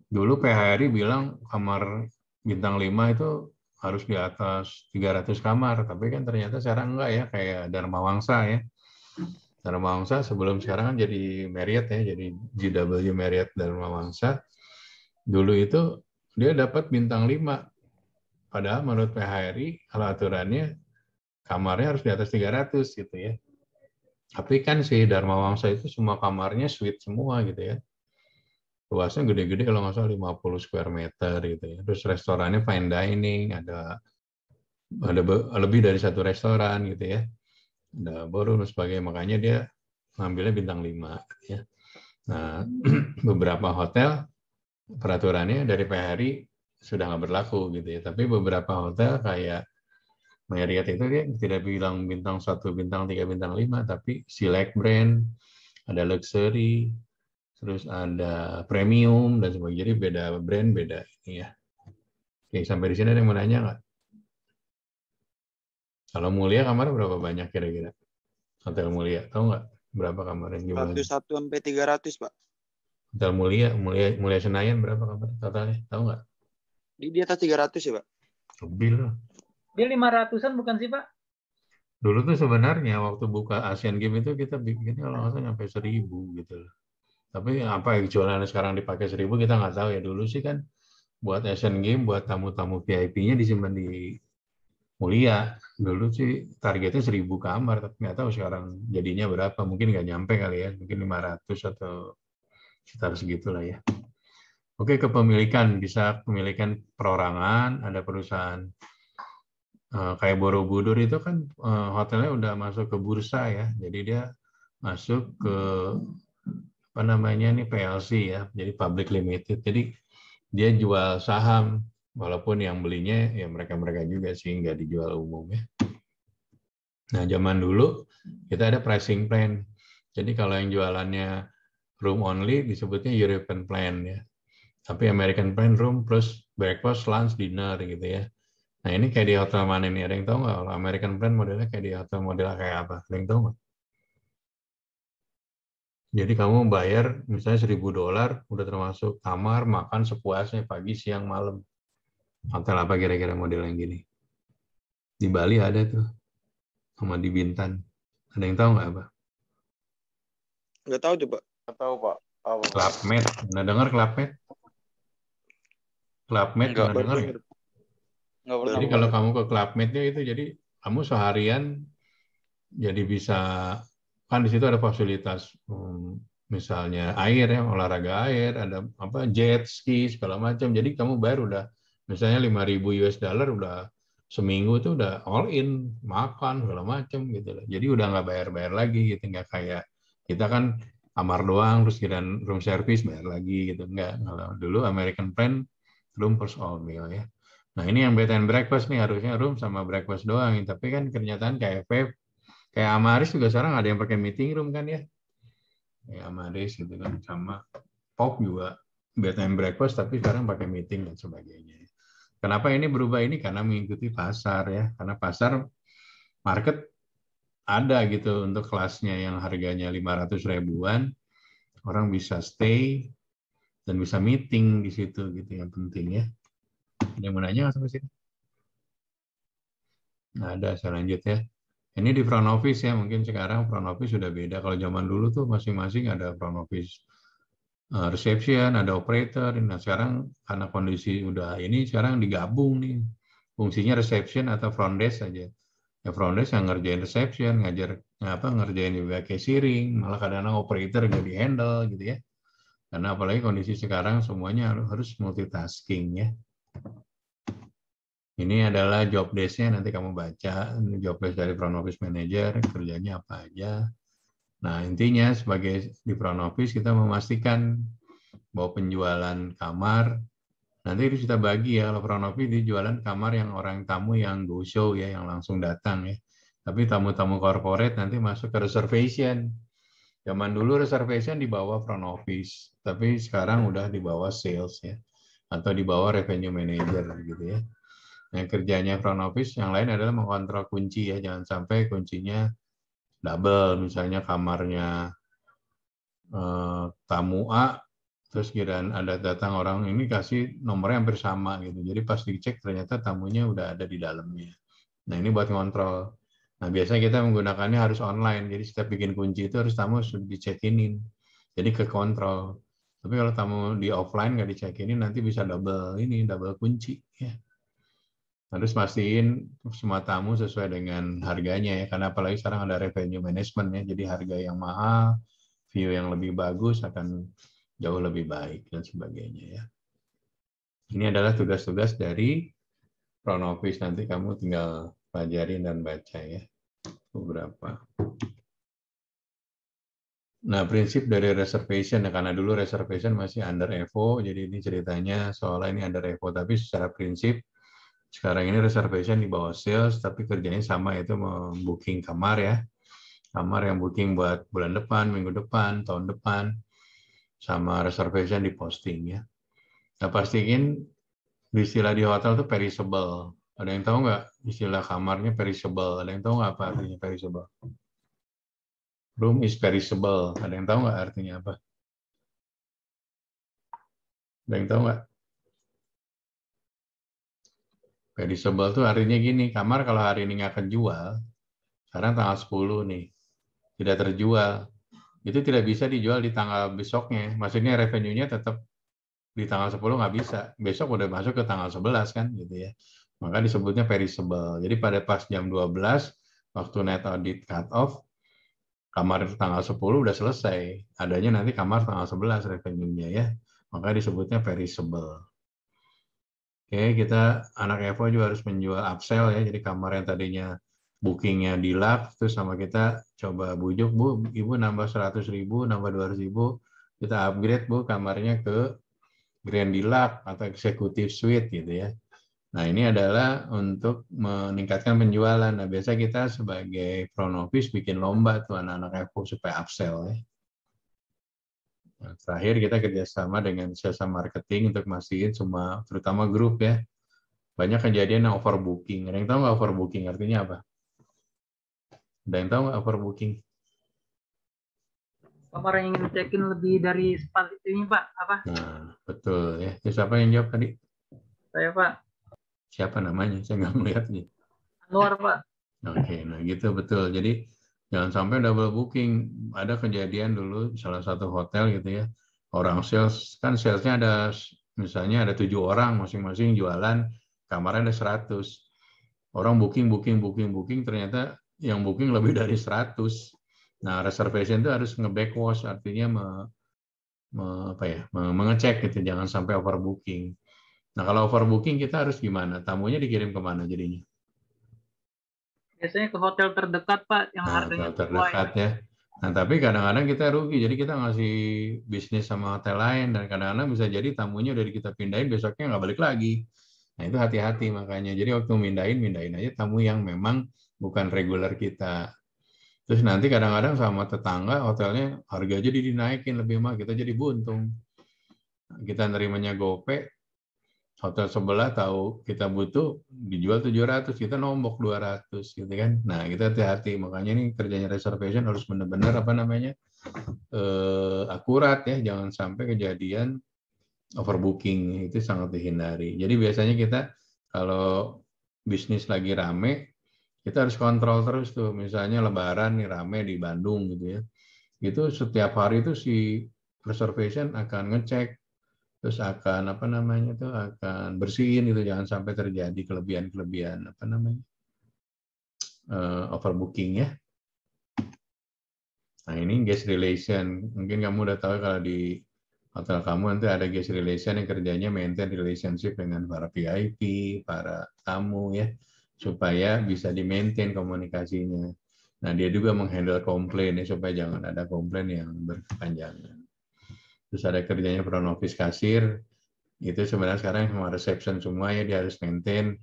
dulu PHRI bilang kamar bintang 5 itu harus di atas 300 kamar, tapi kan ternyata sekarang enggak ya, kayak Dharma Wangsa ya. Dharma Wangsa sebelum sekarang kan jadi Marriott ya, jadi JW Marriott Dharma Wangsa. Dulu itu dia dapat bintang 5. Padahal menurut PHRI kalau aturannya kamarnya harus di atas 300 gitu ya. Tapi kan si Dharma Wangsa itu semua kamarnya suite semua gitu ya. luasnya gede-gede kalau nggak salah 50 square meter gitu ya. Terus restorannya fine dining, ada lebih dari satu restoran gitu ya. Ada ballroom dan sebagainya, makanya dia ngambilnya bintang 5 gitu ya. Nah, beberapa hotel peraturannya dari PHRI sudah nggak berlaku gitu ya. Tapi beberapa hotel kayak Marriott itu dia tidak bilang bintang 1, bintang 3, bintang 5, tapi select brand, ada luxury, terus ada premium dan sebagainya. Jadi beda brand, beda ini ya. Oke, sampai di sini ada yang mau nanya nggak? Kalau Mulia kamar berapa banyak kira-kira? Hotel Mulia, tahu nggak berapa kamar yang jumlahnya? 101 sampai 300, Pak. Hotel Mulia Senayan berapa kamar totalnya? Tahu nggak? Di atas 300 ya, Pak? Lebih lah. Dia 500-an bukan sih, Pak? Dulu tuh sebenarnya waktu buka Asian Games itu kita bikinnya kalau nggak salah sampai 1.000 gitu loh. Tapi apa yang jualan sekarang dipakai 1.000 kita nggak tahu ya. Dulu sih kan buat Asian Games, buat tamu-tamu VIP-nya disimpan di Mulia. Dulu sih targetnya 1.000 kamar, tapi nggak tahu sekarang jadinya berapa. Mungkin nggak nyampe kali ya, mungkin 500 atau sekitar segitulah ya. Oke, kepemilikan, bisa pemilikan perorangan, ada perusahaan kayak Borobudur itu kan hotelnya udah masuk ke bursa ya, jadi dia masuk ke apa namanya nih PLC ya, jadi public limited, jadi dia jual saham, walaupun yang belinya ya mereka-mereka juga sih, nggak dijual umum ya. Nah, zaman dulu kita ada pricing plan, jadi kalau yang jualannya room only disebutnya European plan ya, tapi American plan room plus breakfast, lunch, dinner gitu ya. Nah, ini kayak di hotel mana nih? Ada yang tahu nggak? Kalau American Plan modelnya kayak di hotel model kayak apa? Ada yang tahu nggak? Jadi kamu bayar misalnya $1.000, udah termasuk kamar, makan sepuasnya pagi, siang, malam. Hotel apa kira-kira model yang gini? Di Bali ada tuh, sama di Bintan. Ada yang tahu nggak apa? Nggak tahu tuh, Pak. Nggak tahu, Pak. Apa, Pak? Club Med. Pernah dengar Club Med? Club Med Enggak. pernah dengar ya? Nggak pernah, Jadi Pak. kalau kamu ke Club Med itu jadi kamu seharian jadi bisa, kan di situ ada fasilitas misalnya air ya, olahraga air, ada apa jet ski segala macam. Jadi kamu bayar udah misalnya $5.000 udah seminggu itu udah all in, makan segala macam gitu loh. Jadi udah nggak bayar-bayar lagi gitu, nggak kayak kita kan kamar doang terus kira room service bayar lagi gitu. Nggak, kalau dulu American Plan room plus all meal ya. Nah, ini yang bed and breakfast nih, harusnya room sama breakfast doang, tapi kan kenyataan KFF kayak Amaris juga sekarang ada yang pakai meeting room kan ya. Kayak Amaris gitu kan, sama Pop juga bed and breakfast tapi sekarang pakai meeting dan sebagainya. Kenapa ini berubah ini? Karena mengikuti pasar ya. Karena pasar market ada gitu untuk kelasnya yang harganya 500 ribuan, orang bisa stay dan bisa meeting di situ gitu, yang penting ya. Ada yang mau nanya sampai sini? Nah, ada, saya lanjut ya. Ini di front office ya, mungkin sekarang front office sudah beda. Kalau zaman dulu tuh masing-masing ada front office reception, ada operator. Nah, sekarang karena kondisi udah ini, sekarang digabung nih. Fungsinya reception atau front desk saja. Ya front desk yang ngerjain reception, ngerjain juga cashiering, malah kadang-kadang operator jadi handle gitu ya. Karena apalagi kondisi sekarang semuanya harus multitasking ya. Ini adalah job desk-nya, nanti kamu baca job desk dari front office manager, kerjanya apa aja. Nah, intinya sebagai di front office kita memastikan bahwa penjualan kamar, nanti itu kita bagi ya, kalau front office di jualan kamar yang orang tamu yang go show ya, yang langsung datang ya. Tapi tamu-tamu corporate nanti masuk ke reservation. Zaman dulu reservation di bawah front office, tapi sekarang udah di bawah sales ya, atau di bawah revenue manager gitu ya. Yang kerjanya front office yang lain adalah mengontrol kunci ya, jangan sampai kuncinya double, misalnya kamarnya tamu A, terus kiraan ada datang orang ini kasih nomornya hampir sama gitu, jadi pas dicek ternyata tamunya udah ada di dalamnya. Nah, ini buat ngontrol. Nah, biasanya kita menggunakannya harus online, jadi setiap bikin kunci itu harus tamu dicekinin, jadi ke kontrol. Tapi kalau tamu di offline nggak dicekinin, nanti bisa double kunci ya. Harus pastiin semua tamu sesuai dengan harganya ya, karena apalagi sekarang ada revenue management ya, jadi harga yang mahal, view yang lebih bagus akan jauh lebih baik dan sebagainya ya. Ini adalah tugas-tugas dari front office, nanti kamu tinggal pelajarin dan baca ya beberapa. Nah, prinsip dari reservation, karena dulu reservation masih under EVO, jadi ini ceritanya soalnya ini under EVO, tapi secara prinsip sekarang ini reservation di bawah sales, tapi kerjanya sama, yaitu membooking kamar ya. Kamar yang booking buat bulan depan, minggu depan, tahun depan, sama reservation di posting ya. Nah, pastiin istilah di hotel itu perishable. Ada yang tahu nggak istilah kamarnya perishable? Ada yang tahu nggak apa artinya perishable? Room is perishable. Ada yang tahu nggak artinya apa? Ada yang tahu nggak? Perishable itu artinya gini, kamar kalau hari ini nggak kejual, sekarang tanggal 10 nih, tidak terjual, itu tidak bisa dijual di tanggal besoknya. Maksudnya revenue-nya tetap di tanggal 10 nggak bisa. Besok udah masuk ke tanggal 11 kan, gitu ya. Maka disebutnya perishable. Jadi pada pas jam 12, waktu net audit cut off, kamar tanggal 10 udah selesai. Adanya nanti kamar tanggal 11 revenue-nya ya. Maka disebutnya perishable. Oke, kita anak Evo juga harus menjual upsell ya. Jadi kamar yang tadinya bookingnya deluxe, terus sama kita coba bujuk, Bu, Ibu nambah 100.000, nambah 200.000, kita upgrade Bu kamarnya ke Grand Deluxe atau Executive Suite gitu ya. Nah, ini adalah untuk meningkatkan penjualan. Nah, biasa kita sebagai front office bikin lomba tuh anak-anak Evo supaya upsell ya. Nah, terakhir kita kerjasama dengan jasa marketing untuk mastiin semua, terutama grup ya. Banyak kejadian yang overbooking. Ada yang tahu nggak overbooking artinya apa? Ada yang tahu nggak overbooking? Kamar yang ingin check-in lebih dari sempat ini Pak, apa? Nah, betul ya. Itu siapa yang jawab tadi? Saya Pak. Siapa namanya? Saya nggak melihat nih. Anwar Pak. Oke, nah gitu betul. Jadi jangan sampai double booking. Ada kejadian dulu salah satu hotel gitu ya. Orang sales, kan salesnya ada misalnya ada 7 orang masing-masing jualan, kamarnya ada 100. Orang booking, ternyata yang booking lebih dari 100. Nah, reservation itu harus nge-backwash, artinya mengecek gitu, jangan sampai overbooking. Nah, kalau overbooking kita harus gimana? Tamunya dikirim kemana jadinya? Biasanya ke hotel terdekat Pak, yang harganya terdekat ya. Nah, tapi kadang-kadang kita rugi, jadi kita ngasih bisnis sama hotel lain, dan kadang-kadang bisa jadi tamunya udah kita pindahin, besoknya nggak balik lagi. Nah, itu hati-hati makanya. Jadi waktu mindahin aja tamu yang memang bukan reguler kita. Terus nanti kadang-kadang sama tetangga hotelnya harga jadi dinaikin lebih mahal, kita jadi buntung. Kita nerimanya GoPay, hotel sebelah tahu kita butuh dijual 700, kita nombok 200 gitu kan. Nah, kita hati-hati, makanya ini kerjanya reservation harus benar-benar akurat ya, jangan sampai kejadian overbooking, itu sangat dihindari. Jadi biasanya kita kalau bisnis lagi rame, kita harus kontrol terus tuh. Misalnya Lebaran nih rame di Bandung gitu ya. Itu setiap hari itu si reservation akan ngecek, terus akan akan bersihin itu, jangan sampai terjadi kelebihan overbooking ya. Nah, ini guest relation. Mungkin kamu udah tahu kalau di hotel kamu nanti ada guest relation yang kerjanya maintain relationship dengan para VIP, para tamu ya, supaya bisa di-maintain komunikasinya. Nah, dia juga menghandle komplain ya, supaya jangan ada komplain yang berkepanjangan. Terus ada kerjanya front office kasir, itu sebenarnya sekarang sama reception semua ya, dia harus maintain.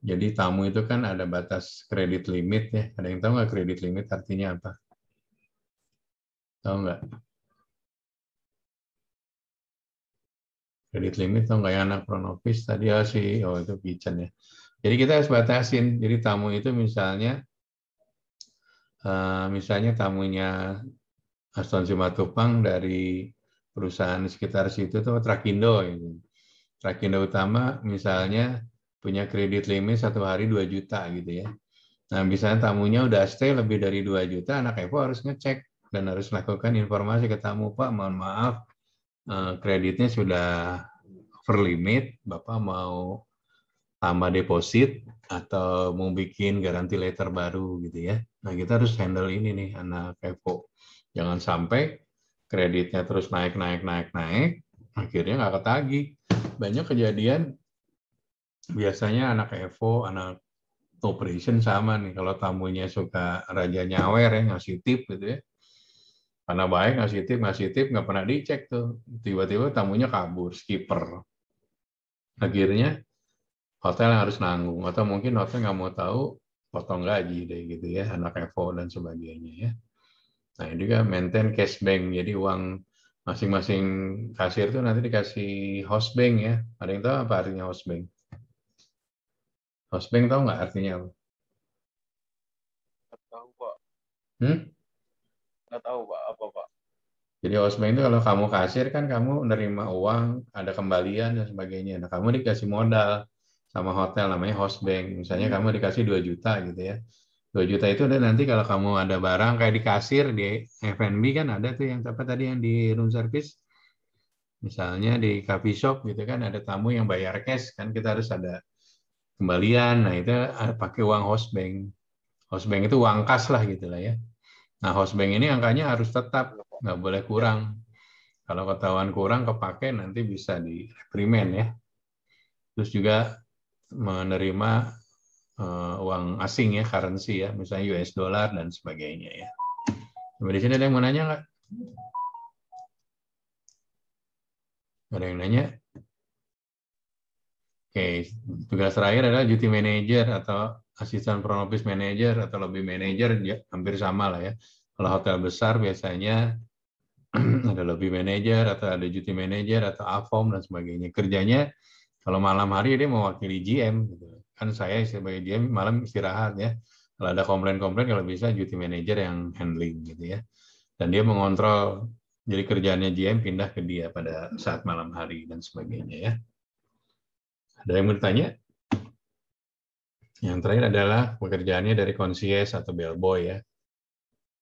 Jadi tamu itu kan ada batas kredit limit ya. Ada yang tahu nggak kredit limit artinya apa? Tahu nggak? Kredit limit tahu nggak yang anak front office tadi itu kitchen ya. Jadi kita harus batasin. Jadi tamu itu misalnya tamunya Aston Simatupang dari perusahaan sekitar situ tuh Trakindo gitu. Trakindo Utama misalnya punya kredit limit 1 hari 2 juta gitu ya. Nah, misalnya tamunya udah stay lebih dari 2 juta, anak Evo harus ngecek dan harus lakukan informasi ke tamu, Pak, mohon maaf, kreditnya sudah over limit, Bapak mau tambah deposit atau mau bikin garansi letter baru gitu ya. Nah, kita harus handle ini nih anak Evo. Jangan sampai kreditnya terus naik, akhirnya nggak ketagih. Banyak kejadian, biasanya anak Evo, anak operation sama nih, kalau tamunya suka raja nyawer ya, ngasih tip gitu ya. Karena baik ngasih tip, nggak pernah dicek tuh. Tiba-tiba tamunya kabur, skipper. Akhirnya hotel harus nanggung, atau mungkin hotel nggak mau tahu, potong gaji deh gitu ya, anak Evo dan sebagainya ya. Nah ini juga maintain cash bank, jadi uang masing-masing kasir tuh nanti dikasih host bank ya. Ada yang tahu apa artinya host bank? Host bank tahu nggak artinya apa? Nggak tahu Pak. Hmm? Nggak tahu Pak. Apa Pak? Jadi host bank itu kalau kamu kasir kan kamu nerima uang, ada kembalian dan sebagainya. Nah kamu dikasih modal sama hotel namanya host bank. Misalnya kamu dikasih 2 juta gitu ya. 2 juta itu udah nanti kalau kamu ada barang kayak di kasir di F&B kan ada tuh yang apa tadi yang di room service. Misalnya di coffee shop gitu kan ada tamu yang bayar cash kan kita harus ada kembalian. Nah itu pakai uang host bank. Host bank itu uang kas lah gitu lah ya. Nah host bank ini angkanya harus tetap, nggak boleh kurang. Kalau ketahuan kurang kepake nanti bisa direprimen ya. Terus juga menerima uang asing ya, currency ya, misalnya US dollar dan sebagainya ya. Sampai di sini ada yang mau nanya nggak? Ada yang nanya? Oke, tugas terakhir adalah duty manager atau asisten front office manager atau lobby manager, ya, hampir sama lah ya. Kalau hotel besar biasanya ada lobby manager atau ada duty manager atau AFOM dan sebagainya. Kerjanya kalau malam hari dia mewakili GM, gitu. Kan saya sebagai GM malam istirahat ya. Kalau ada komplain-komplain kalau bisa duty manager yang handling gitu ya. Dan dia mengontrol, jadi kerjaannya GM pindah ke dia pada saat malam hari dan sebagainya ya. Ada yang bertanya? Yang terakhir adalah pekerjaannya dari concierge atau bellboy ya.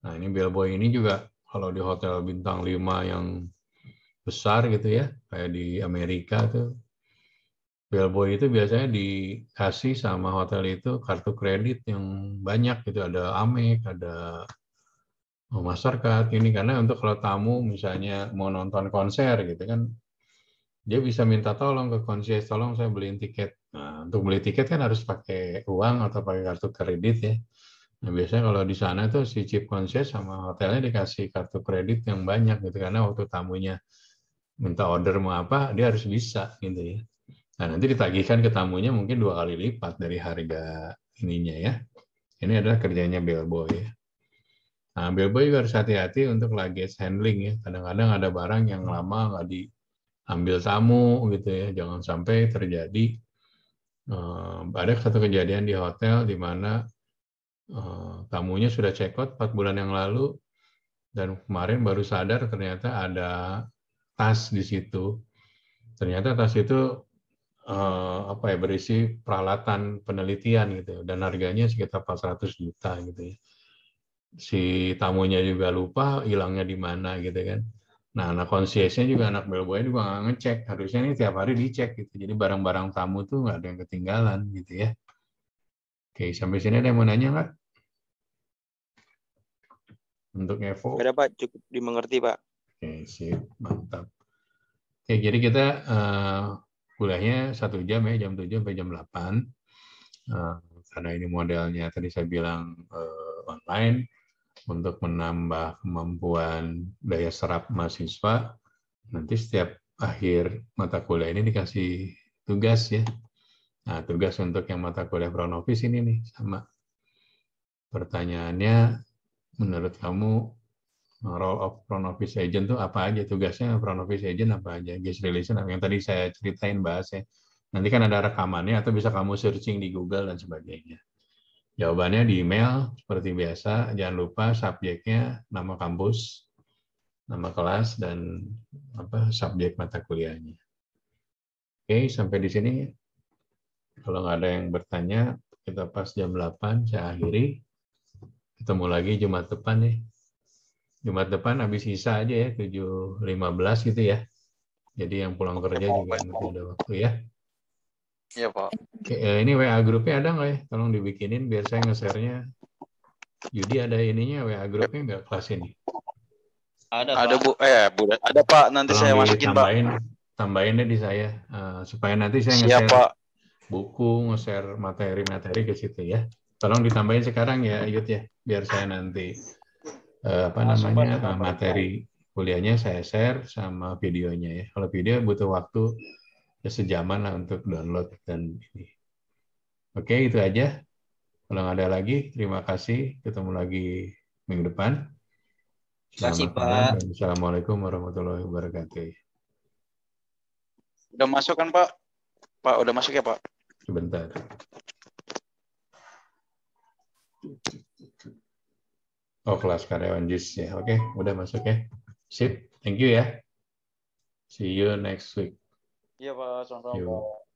Nah ini bellboy ini juga kalau di hotel bintang 5 yang besar gitu ya, kayak di Amerika tuh, bellboy itu biasanya dikasih sama hotel itu kartu kredit yang banyak gitu, ada Amex, ada Mastercard ini karena untuk kalau tamu misalnya mau nonton konser gitu kan, dia bisa minta tolong ke concierge, tolong saya beliin tiket. Nah, untuk beli tiket kan harus pakai uang atau pakai kartu kredit ya. Nah, biasanya kalau di sana tuh si chief concierge sama hotelnya dikasih kartu kredit yang banyak gitu karena waktu tamunya minta order mau apa, dia harus bisa gitu ya. Nah, nanti ditagihkan ke tamunya mungkin 2 kali lipat dari harga ininya ya. Ini adalah kerjanya bellboy ya. Nah, bellboy juga harus hati-hati untuk luggage handling ya. Kadang-kadang ada barang yang lama nggak diambil tamu gitu ya. Jangan sampai terjadi ada satu kejadian di hotel di mana tamunya sudah check out 4 bulan yang lalu dan kemarin baru sadar ternyata ada tas di situ. Ternyata tas itu berisi peralatan penelitian gitu dan harganya sekitar 400 juta gitu ya. Si tamunya juga lupa hilangnya di mana gitu kan. Nah, anak concierge-nya juga anak bellboy juga nggak ngecek. Harusnya ini tiap hari dicek gitu. Jadi barang-barang tamu tuh nggak ada yang ketinggalan gitu ya. Oke, sampai sini ada yang mau nanya nggak? Untuk Evo? Ada Pak, cukup dimengerti Pak. Oke, sip, mantap. Oke, jadi kita kuliahnya 1 jam ya, jam 7 sampai jam 8. Karena ini modelnya tadi saya bilang online, untuk menambah kemampuan daya serap mahasiswa, nanti setiap akhir mata kuliah ini dikasih tugas ya. Nah, tugas untuk yang mata kuliah front office ini nih sama. Pertanyaannya, menurut kamu role of front office agent itu apa aja? Tugasnya front office agent apa aja? Guest relation yang tadi saya ceritain bahas ya. Nanti kan ada rekamannya atau bisa kamu searching di Google dan sebagainya. Jawabannya di email seperti biasa. Jangan lupa subjeknya nama kampus, nama kelas, dan subjek mata kuliahnya. Oke, sampai di sini. Kalau nggak ada yang bertanya, kita pas jam 8 saya akhiri. Ketemu lagi Jumat depan ya. Jumat depan habis sisa aja ya, 7.15 gitu ya. Jadi yang pulang kerja juga nanti ada waktu ya. Iya Pak. Oke, ini WA grupnya ada nggak ya? Tolong dibikinin biar saya nge-share-nya. Yudi ada ininya WA grupnya nggak kelas ini? Ada Bu. Ada Pak. Nanti saya Tolong masukin Pak. tambahin deh di saya supaya nanti saya Siap nge-share Pak. buku, nge-share materi-materi ke situ ya. Tolong ditambahin sekarang ya, Yud ya, biar saya nanti Langsung, Pak, ditambahin, materi kuliahnya saya share sama videonya ya. Kalau video butuh waktu ya sejaman lah untuk download dan ini. Oke, itu aja. Kalau nggak ada lagi, terima kasih. Ketemu lagi minggu depan. Selamat malam dan Assalamualaikum warahmatullahi wabarakatuh. Udah masuk kan Pak? Pak, udah masuk ya Pak? Sebentar. Oh, kelas karyawan JIS ya. Oke, udah masuk ya. Sip, thank you ya. See you next week. Iya Pak, sama-sama Yuk. Pak.